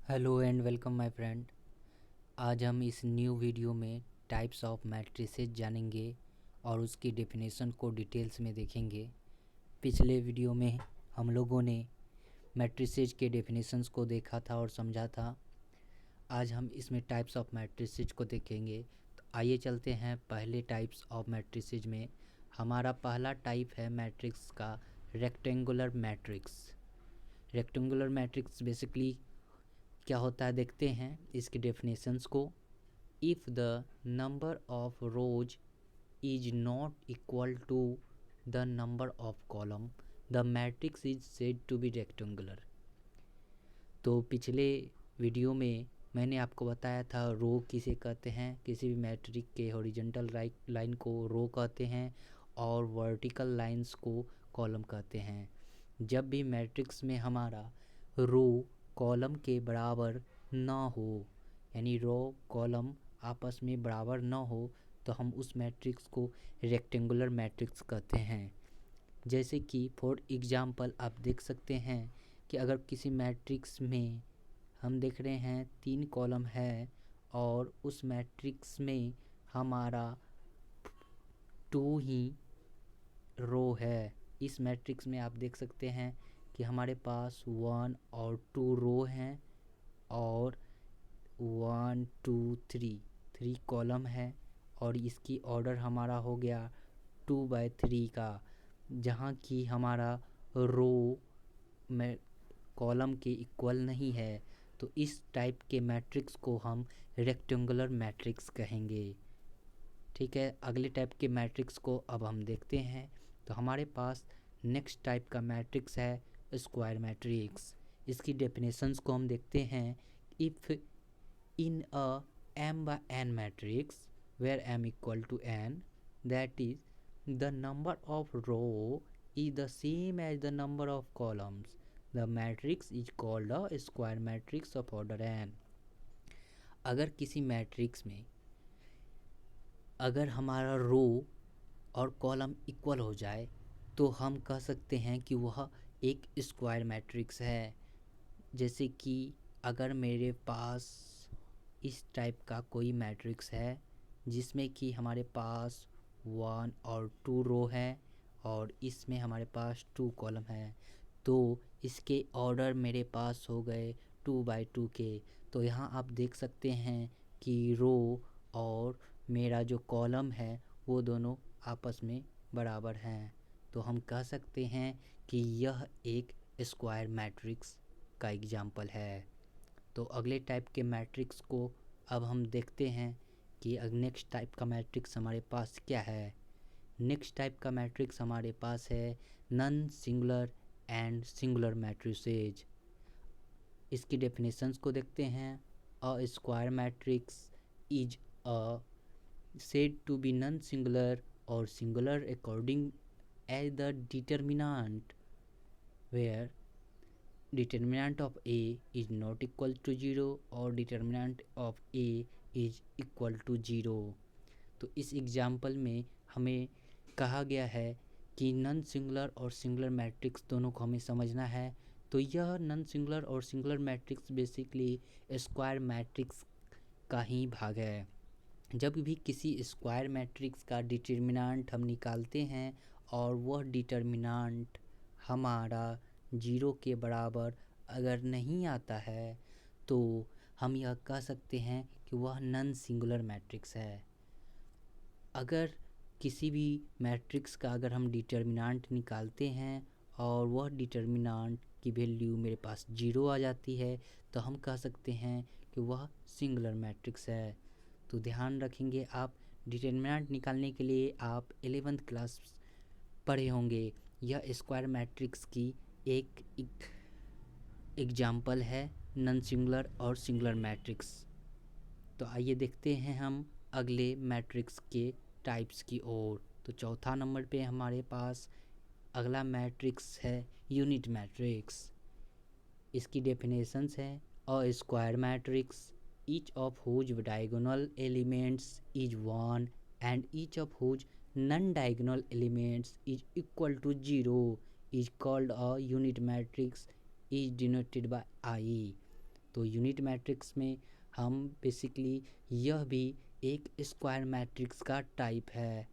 Hello and welcome my friend. आज हम इस न्यू वीडियो में टाइप्स ऑफ मैट्रिसेस जानेंगे और उसकी डेफिनेशन को डिटेल्स में देखेंगे। पिछले वीडियो में हम लोगों ने मैट्रिसेस के डेफिनेशंस को देखा था और समझा था। आज हम इसमें टाइप्स ऑफ मैट्रिसेस को देखेंगे। तो आइए चलते हैं पहले टाइप्स ऑफ मैट्रिसेस में। हमारा पहला टाइप है मैट्रिक्स का rectangular matrix. Rectangular matrix basically क्या होता है देखते हैं इसके डेफिनेशंस को। If the number of rows is not equal to the number of column the matrix is said to be rectangular. तो पिछले वीडियो में मैंने आपको बताया था रो किसे कहते हैं। किसी भी मैट्रिक्स के हॉरिजॉन्टल लाइन को रो कहते हैं और वर्टिकल लाइंस को कॉलम कहते हैं। जब भी मैट्रिक्स में हमारा रो कॉलम के बराबर ना हो, यानी रो कॉलम आपस में बराबर ना हो, तो हम उस मैट्रिक्स को रेक्टेंगुलर मैट्रिक्स कहते हैं। जैसे कि फॉर एग्जांपल आप देख सकते हैं कि अगर किसी मैट्रिक्स में हम देख रहे हैं 3 कॉलम है और उस मैट्रिक्स में हमारा 2 ही रो है। इस मैट्रिक्स में आप देख सकते हैं कि हमारे पास 1 और 2 रो हैं और 1 2 3 कॉलम है और इसकी ऑर्डर हमारा हो गया 2/3 का, जहाँ की हमारा रो में कॉलम के इक्वल नहीं है। तो इस टाइप के मैट्रिक्स को हम रेक्टेंगुलर मैट्रिक्स कहेंगे। ठीक है, अगले टाइप के मैट्रिक्स को अब हम देखते हैं। तो हमारे पास नेक्स्ट टाइप का मैट्रिक्स है स्क्वायर मैट्रिक्स। इसकी डेफिनेशंस को हम देखते हैं। If in a m/n matrix where m equal to n, that is the number of row is the same as the number of columns, the matrix is called a square matrix of order n। अगर किसी matrix में अगर हमारा रो और column equal हो जाए तो हम कह सकते हैं कि वह एक स्क्वायर मैट्रिक्स है। जैसे कि अगर मेरे पास इस टाइप का कोई मैट्रिक्स है जिसमें कि हमारे पास 1 और 2 रो है और इसमें हमारे पास 2 कॉलम है, तो इसके ऑर्डर मेरे पास हो गए 2/2 के। तो यहाँ आप देख सकते हैं कि रो और मेरा जो कॉलम है वो दोनों आपस में बराबर हैं। तो हम कह सकते हैं कि यह एक स्क्वायर मैट्रिक्स का एग्जाम्पल है। तो अगले टाइप के मैट्रिक्स को अब हम देखते हैं कि नेक्स्ट टाइप का मैट्रिक्स हमारे पास क्या है। नेक्स्ट टाइप का मैट्रिक्स हमारे पास है non singular and singular matrices. इसकी डेफिनेशंस को देखते हैं। अ square matrix is a said to be non-singular or singular according as the determinant where determinant of A is not equal to 0 और determinant of A is equal to 0। तो इस example में हमें कहा गया है कि नॉन सिंगुलर और सिंगुलर मैट्रिक्स दोनों को हमें समझना है। तो यह नॉन सिंगुलर और singular matrix basically square matrix का ही भाग है। जब भी किसी स्क्वायर मैट्रिक्स का डिटर्मिनेंट हम निकालते हैं और वह डिटर्मिनेंट हमारा 0 के बराबर अगर नहीं आता है तो हम यह कह सकते हैं कि वह नॉन सिंगुलर मैट्रिक्स है। अगर किसी भी मैट्रिक्स का अगर हम डिटर्मिनेंट निकालते हैं और वह डिटर्मिनेंट की वैल्यू मेरे पास 0 आ जाती है तो हम कह सकते हैं कि वह सिंगुलर मैट्रिक्स है। तो ध्यान रखेंगे आप, डिटर्मिनेंट निकालने के लिए आप 11th क्लास पढ़े होंगे। यह स्क्वायर मैट्रिक्स की एक एग्जाम्पल है नॉन सिंगुलर और सिंगुलर मैट्रिक्स। तो आइए देखते हैं हम अगले मैट्रिक्स के टाइप्स की ओर। तो चौथा नंबर पे हमारे पास अगला मैट्रिक्स है यूनिट मैट्रिक्स। इसकी डेफिनेशंस है a square matrix each of whose diagonal elements is 1 and each of whose non-diagonal elements is equal to 0 is called a unit matrix is denoted by I। तो unit matrix में हम basically यह भी एक square matrix का type है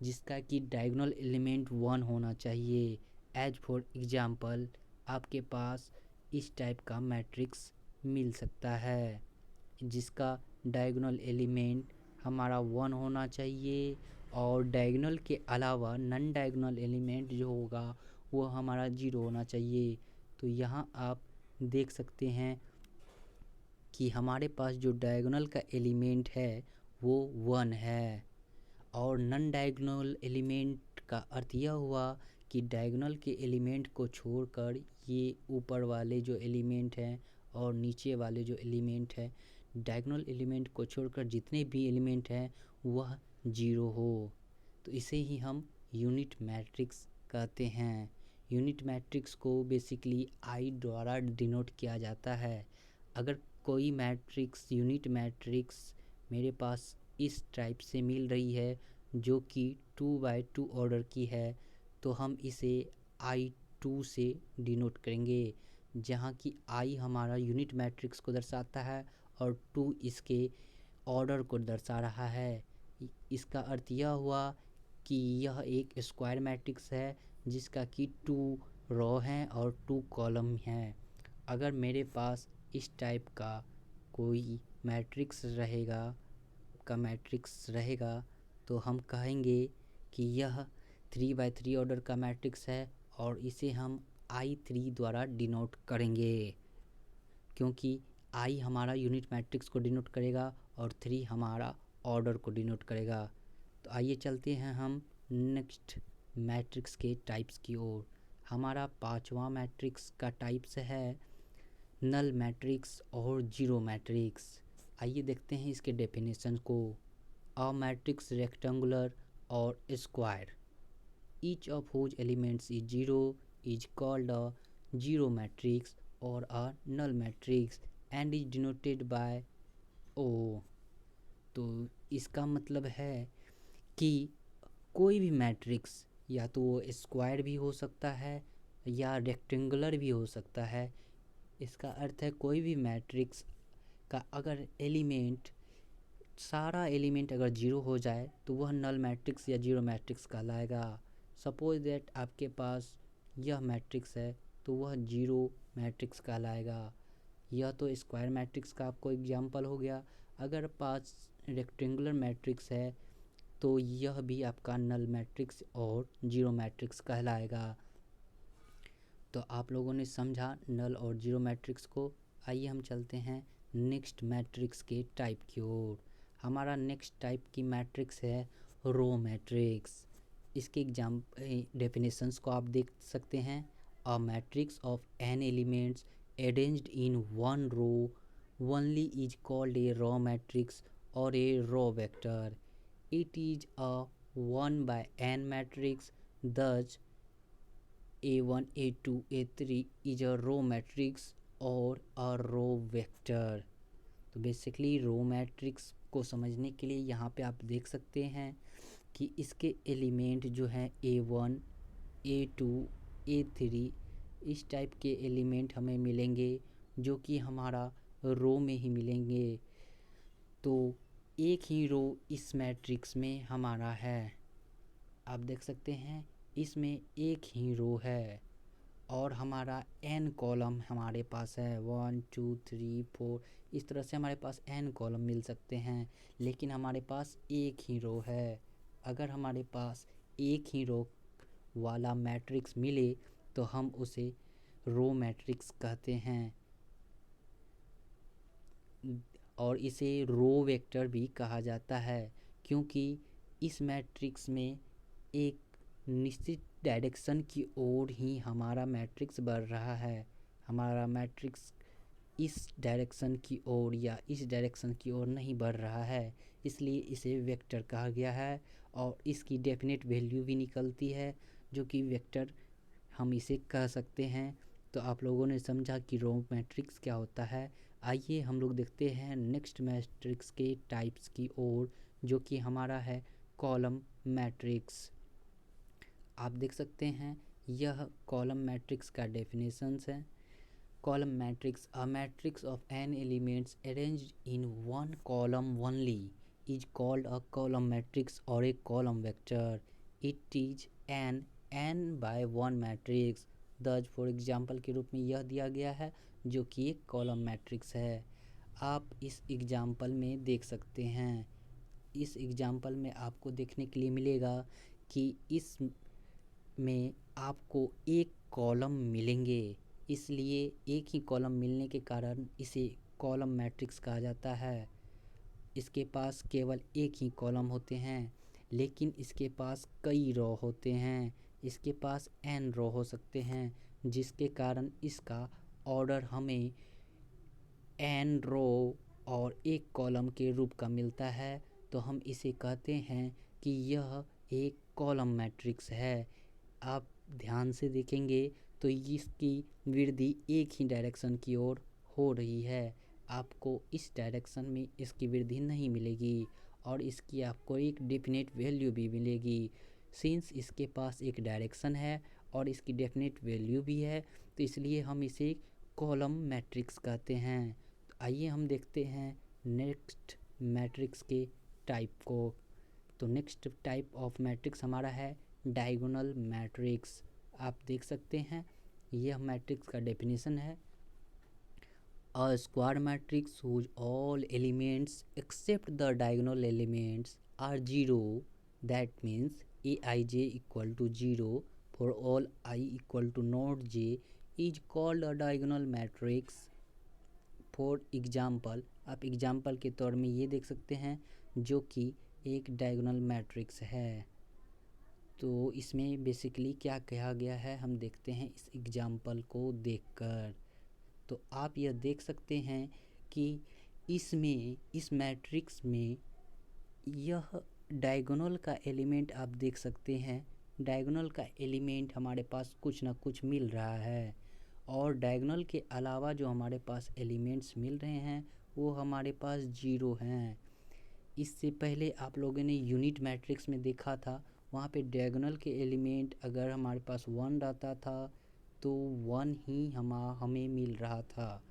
जिसका कि डायगोनल एलिमेंट 1 होना चाहिए। एज फॉर एग्जांपल आपके पास इस टाइप का मैट्रिक्स मिल सकता है जिसका डायगोनल एलिमेंट हमारा 1 होना चाहिए और डायगोनल के अलावा नॉन डायगोनल एलिमेंट जो होगा वो हमारा 0 होना चाहिए। तो यहाँ आप देख सकते हैं कि हमारे पास जो डायगोनल का एलिमेंट है वो 1 है और नॉन डायगोनल एलिमेंट का अर्थ यह हुआ कि डायगोनल के एलिमेंट को छोड़कर ये ऊपर वाले जो एलिमेंट हैं और नीचे वाले जो एलिमेंट है डायगोनल एलिमेंट को छोड़कर जितने भी एलिमेंट हैं वह 0 हो। तो इसे ही हम यूनिट मैट्रिक्स कहते हैं। यूनिट मैट्रिक्स को बेसिकली आई द्वारा डिनोट किया जाता है। अगर कोई मैट्रिक्स यूनिट मैट्रिक्स मेरे पास इस टाइप से मिल रही है जो कि 2x2 ऑर्डर की है तो हम इसे I2 से डिनोट करेंगे, जहाँ कि I हमारा यूनिट मैट्रिक्स को दर्शाता है और 2 इसके ऑर्डर को दर्शा रहा है। इसका अर्थ यह हुआ कि यह एक स्क्वायर मैट्रिक्स है जिसका कि 2 रो हैं और 2 कॉलम हैं। अगर मेरे पास इस टाइप का कोई मैट्रिक्स रहेगा तो हम कहेंगे कि यह 3x3 ऑर्डर का मैट्रिक्स है और इसे हम I3 द्वारा डिनोट करेंगे क्योंकि I हमारा यूनिट मैट्रिक्स को डिनोट करेगा और 3 हमारा ऑर्डर को डिनोट करेगा। तो आइए चलते हैं हम नेक्स्ट मैट्रिक्स के टाइप्स की ओर। हमारा 5वां मैट्रिक्स का टाइप्स है नल मैट्रिक्स और जीरो मैट्रिक्स। आइए देखते हैं इसके डेफिनेशन को। अ मैट्रिक्स रेक्टेंगुलर और square each of whose elements is 0 is called a zero matrix or a null matrix and is denoted by O। तो इसका मतलब है कि कोई भी मैट्रिक्स या तो वो स्क्वायर भी हो सकता है या रेक्टेंगुलर भी हो सकता है। इसका अर्थ है कोई भी मैट्रिक्स का अगर सारा एलिमेंट अगर 0 हो जाए तो वह नल मैट्रिक्स या जीरो मैट्रिक्स कहलाएगा। सपोज दैट आपके पास यह मैट्रिक्स है तो वह जीरो मैट्रिक्स कहलाएगा। यह तो स्क्वायर मैट्रिक्स का आपको एग्जांपल हो गया। अगर पास रेक्टेंगुलर मैट्रिक्स है तो यह भी आपका नल मैट्रिक्स और जीरो मैट्रिक्स कहलाएगा। तो आप लोगों ने समझा नल और जीरो मैट्रिक्स को। आइए हम चलते हैं नेक्स्ट मैट्रिक्स के टाइप की ओर। हमारा नेक्स्ट टाइप की मैट्रिक्स है रो मैट्रिक्स। इसके डेफिनेशंस को आप देख सकते हैं। A matrix of n elements arranged in one row only is called a row matrix और a row vector. It is a 1/n matrix, thus A1, A2, A3 is a row matrix और a row vector। तो basically row matrix को समझने के लिए यहाँ पे आप देख सकते हैं कि इसके एलिमेंट जो हैं A1, A2, A3 इस टाइप के एलिमेंट हमें मिलेंगे जो कि हमारा रो में ही मिलेंगे। तो एक ही रो इस मैट्रिक्स में हमारा है। आप देख सकते हैं इसमें एक ही रो है और हमारा n कॉलम हमारे पास है 1 2 3 4। इस तरह से हमारे पास n कॉलम मिल सकते हैं लेकिन हमारे पास एक ही रो है। अगर हमारे पास एक ही रो वाला मैट्रिक्स मिले तो हम उसे रो मैट्रिक्स कहते हैं और इसे रो वेक्टर भी कहा जाता है क्योंकि इस मैट्रिक्स में एक निश्चित डायरेक्शन की ओर ही हमारा मैट्रिक्स बढ़ रहा है। हमारा मैट्रिक्स इस डायरेक्शन की ओर या इस डायरेक्शन की ओर नहीं बढ़ रहा है, इसलिए इसे वेक्टर कहा गया है और इसकी डेफिनेट वैल्यू भी निकलती है जो कि वेक्टर हम इसे कह सकते हैं। तो आप लोगों ने समझा कि रो मैट्रिक्स क्या होता है। आइए हम लोग देखते हैं नेक्स्ट मैट्रिक्स के टाइप्स की ओर जो कि हमारा है कॉलम मैट्रिक्स। आप देख सकते हैं यह कॉलम मैट्रिक्स का डेफिनेशंस है। column matrix, a matrix of n elements arranged in one column only, is called a column matrix or a column vector. It is an n by 1 matrix. thus for example के रूप में यह दिया गया है जो कि एक कॉलम मैट्रिक्स है। आप इस एग्जाम्पल में देख सकते हैं। इस एग्जाम्पल में आपको देखने के लिए मिलेगा कि इस में आपको एक कॉलम मिलेंगे, इसलिए एक ही कॉलम मिलने के कारण इसे कॉलम मैट्रिक्स कहा जाता है। इसके पास केवल एक ही कॉलम होते हैं, लेकिन इसके पास कई रो होते हैं। इसके पास n रो हो सकते हैं, जिसके कारण इसका ऑर्डर हमें n रो और एक कॉलम के रूप का मिलता है। तो हम इसे कहते हैं कि यह एक कॉलम मैट्रिक्स है। आप ध्यान से देखेंगे तो इसकी वृद्धि एक ही डायरेक्शन की ओर हो रही है। आपको इस डायरेक्शन में इसकी वृद्धि नहीं मिलेगी और इसकी आपको एक डेफिनेट वैल्यू भी मिलेगी। सिंस इसके पास एक डायरेक्शन है और इसकी डेफिनेट वैल्यू भी है, तो इसलिए हम इसे कॉलम मैट्रिक्स कहते हैं। तो आइए हम देखते हैं नेक्स्ट मैट्रिक्स के टाइप को। तो नेक्स्ट टाइप ऑफ मैट्रिक्स हमारा है डायगोनल मैट्रिक्स। आप देख सकते हैं यह मैट्रिक्स का डेफिनेशन है, a square matrix whose all elements except the diagonal elements are zero, that means aij equal to 0 for all I equal to not j is called a diagonal matrix. For example, आप example के तौर में ये देख सकते हैं जो कि एक डायगोनल मैट्रिक्स है। तो इसमें बेसिकली क्या कहा गया है हम देखते हैं इस एग्जाम्पल को देखकर। तो आप यह देख सकते हैं कि इसमें इस मैट्रिक्स में यह डायगोनल का एलिमेंट आप देख सकते हैं। डायगोनल का एलिमेंट हमारे पास कुछ ना कुछ मिल रहा है और डायगोनल के अलावा जो हमारे पास एलिमेंट्स मिल रहे हैं वो हमारे पास जीरो हैं। इससे पहले आप लोगों ने यूनिट मैट्रिक्स में देखा था, वहाँ पे डायगोनल के एलिमेंट अगर हमारे पास 1 रहता था तो 1 ही हमें मिल रहा था।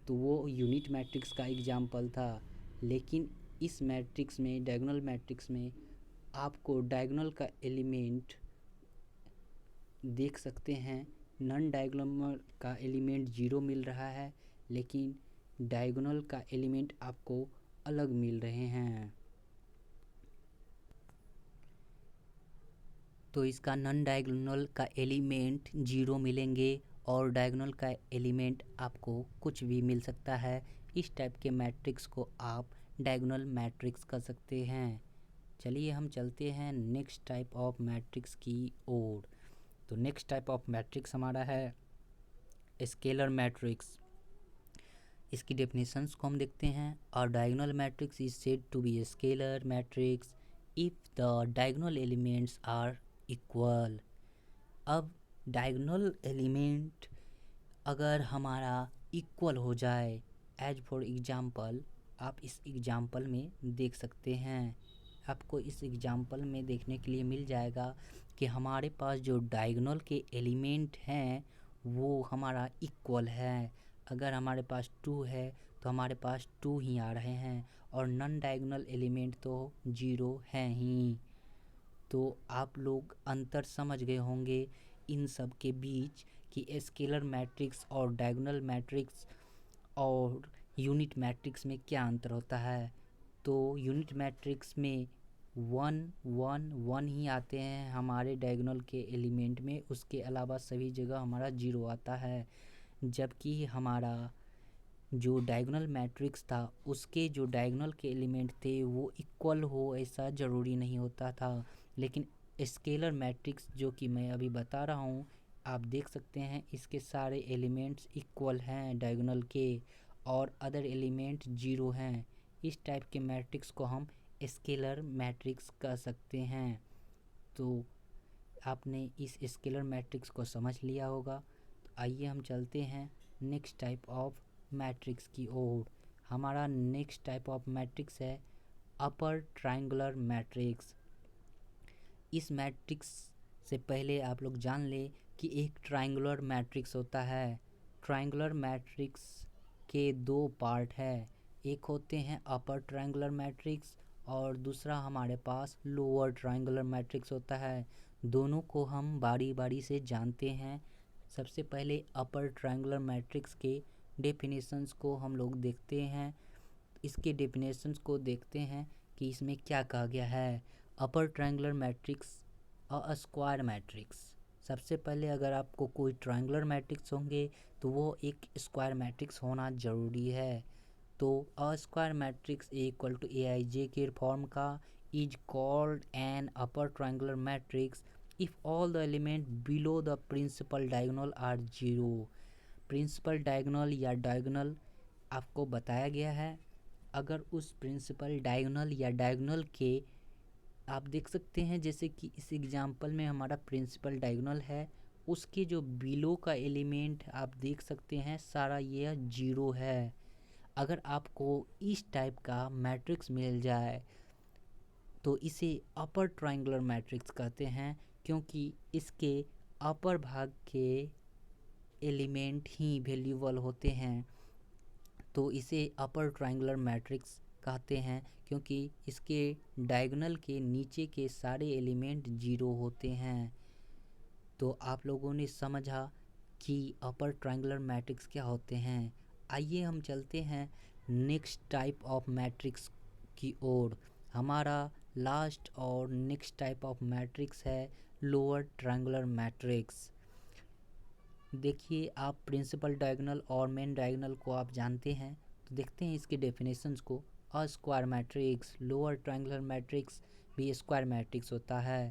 तो वो यूनिट मैट्रिक्स का एग्जाम्पल था। लेकिन इस मैट्रिक्स में, डायगोनल मैट्रिक्स में, आपको डायगोनल का एलिमेंट देख सकते हैं, नॉन डायगोनल का एलिमेंट 0 मिल रहा है, लेकिन डायगोनल का एलिमेंट आपको अलग मिल रहे हैं। तो इसका नॉन डायगोनल का एलिमेंट 0 मिलेंगे और डायगोनल का एलिमेंट आपको कुछ भी मिल सकता है। इस टाइप के मैट्रिक्स को आप डायगोनल मैट्रिक्स कह सकते हैं। चलिए हम चलते हैं नेक्स्ट टाइप ऑफ मैट्रिक्स की ओर। तो नेक्स्ट टाइप ऑफ मैट्रिक्स हमारा है स्केलर मैट्रिक्स। इसकी डेफिनेशंस को हम देखते हैं। A diagonal matrix is said to be a scalar matrix if the diagonal elements are equal. अब डायगोनल एलिमेंट अगर हमारा इक्वल हो जाए, एज फॉर एग्जाम्पल आप इस एग्जाम्पल में देख सकते हैं। आपको इस एग्जाम्पल में देखने के लिए मिल जाएगा कि हमारे पास जो डायगोनल के एलिमेंट हैं वो हमारा इक्वल है। अगर हमारे पास 2 है तो हमारे पास 2 ही आ रहे हैं और नॉन डायगोनल एलिमेंट तो 0 हैं ही। तो आप लोग अंतर समझ गए होंगे इन सब के बीच कि स्केलर मैट्रिक्स और डायगोनल मैट्रिक्स और यूनिट मैट्रिक्स में क्या अंतर होता है। तो यूनिट मैट्रिक्स में 1 1 1 ही आते हैं हमारे डायगोनल के एलिमेंट में, उसके अलावा सभी जगह हमारा 0 आता है। जबकि हमारा जो डायगोनल मैट्रिक्स था उसके जो डायगोनल के एलिमेंट थे वो इक्वल हो ऐसा ज़रूरी नहीं होता था। लेकिन स्केलर मैट्रिक्स जो कि मैं अभी बता रहा हूँ, आप देख सकते हैं इसके सारे एलिमेंट्स इक्वल हैं डायगोनल के और अदर एलिमेंट 0 हैं। इस टाइप के मैट्रिक्स को हम स्केलर मैट्रिक्स कह सकते हैं। तो आपने इस स्केलर मैट्रिक्स को समझ लिया होगा। तो आइए हम चलते हैं नेक्स्ट टाइप ऑफ मैट्रिक्स की ओर। हमारा नेक्स्ट टाइप ऑफ मैट्रिक्स है अपर ट्रायंगुलर मैट्रिक्स। इस मैट्रिक्स से पहले आप लोग जान ले कि एक ट्रायंगुलर मैट्रिक्स होता है। ट्रायंगुलर मैट्रिक्स के दो पार्ट है, एक होते हैं अपर ट्रायंगुलर मैट्रिक्स और दूसरा हमारे पास लोअर ट्रायंगुलर मैट्रिक्स होता है। दोनों को हम बारी बारी से जानते हैं। सबसे पहले अपर ट्रायंगुलर मैट्रिक्स के डेफिनेशंस को हम लोग देखते हैं। इसके डेफिनेशंस को देखते हैं कि इसमें क्या कहा गया है। अपर ट्रायंगुलर मैट्रिक्स अ स्क्वायर मैट्रिक्स। सबसे पहले अगर आपको कोई ट्रायंगुलर मैट्रिक्स होंगे तो वो एक स्क्वायर मैट्रिक्स होना ज़रूरी है। तो a square matrix equal to AIJ के फॉर्म का is called an upper triangular matrix if all the element below the principal diagonal are zero. Principal diagonal या डायगोनल आपको बताया गया है। अगर उस प्रिंसिपल डायगोनल या डायगोनल के आप देख सकते हैं, जैसे कि इस एग्जांपल में हमारा प्रिंसिपल डायगोनल है, उसके जो बिलो का एलिमेंट आप देख सकते हैं सारा यह जीरो है। अगर आपको इस टाइप का मैट्रिक्स मिल जाए तो इसे अपर ट्रायंगुलर मैट्रिक्स कहते हैं, क्योंकि इसके अपर भाग के एलिमेंट ही वैल्यूबल होते हैं। तो इसे अपर ट्रायंगुलर मैट्रिक्स कहते हैं क्योंकि इसके डायगोनल के नीचे के सारे एलिमेंट जीरो होते हैं। तो आप लोगों ने समझा कि अपर ट्रायंगुलर मैट्रिक्स क्या होते हैं। आइए हम चलते हैं नेक्स्ट टाइप ऑफ मैट्रिक्स की ओर। हमारा लास्ट और नेक्स्ट टाइप ऑफ मैट्रिक्स है लोअर ट्रायंगुलर मैट्रिक्स। देखिए, आप प्रिंसिपल डायगोनल और मेन डायगोनल को आप जानते हैं, तो देखते हैं इसके डेफिनेशंस को। A square matrix, lower triangular matrix भी स्क्वायर मैट्रिक्स होता है।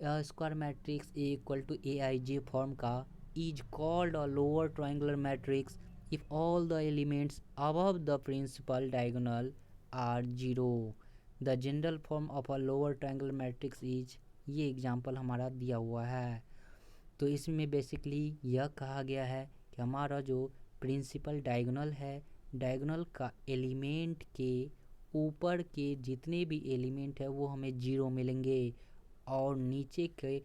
A square matrix equal to AIJ form का is called a lower triangular matrix if all the elements above the principal diagonal are zero. The general form of a lower triangular matrix is, ये example हमारा दिया हुआ है। तो इसमें basically यह कहा गया है कि हमारा जो प्रिंसिपल डायगोनल है, डायगोनल का एलिमेंट के ऊपर के जितने भी एलिमेंट है वो हमें जीरो मिलेंगे और नीचे के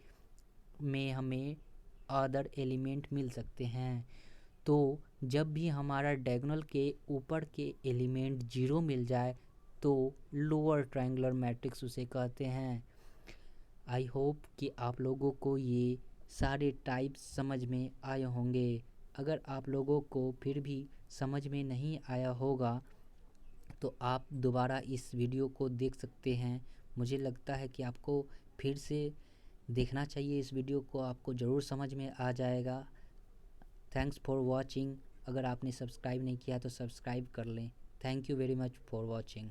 में हमें अदर एलिमेंट मिल सकते हैं। तो जब भी हमारा डायगोनल के ऊपर के एलिमेंट जीरो मिल जाए तो लोअर ट्रायंगुलर मैट्रिक्स उसे कहते हैं। आई होप कि आप लोगों को ये सारे टाइप्स समझ में आए होंगे। अगर आप लोगों को फिर भी समझ में नहीं आया होगा तो आप दोबारा इस वीडियो को देख सकते हैं। मुझे लगता है कि आपको फिर से देखना चाहिए इस वीडियो को, आपको ज़रूर समझ में आ जाएगा। Thanks for watching. अगर आपने सब्सक्राइब नहीं किया तो सब्सक्राइब कर लें। Thank you very much for watching.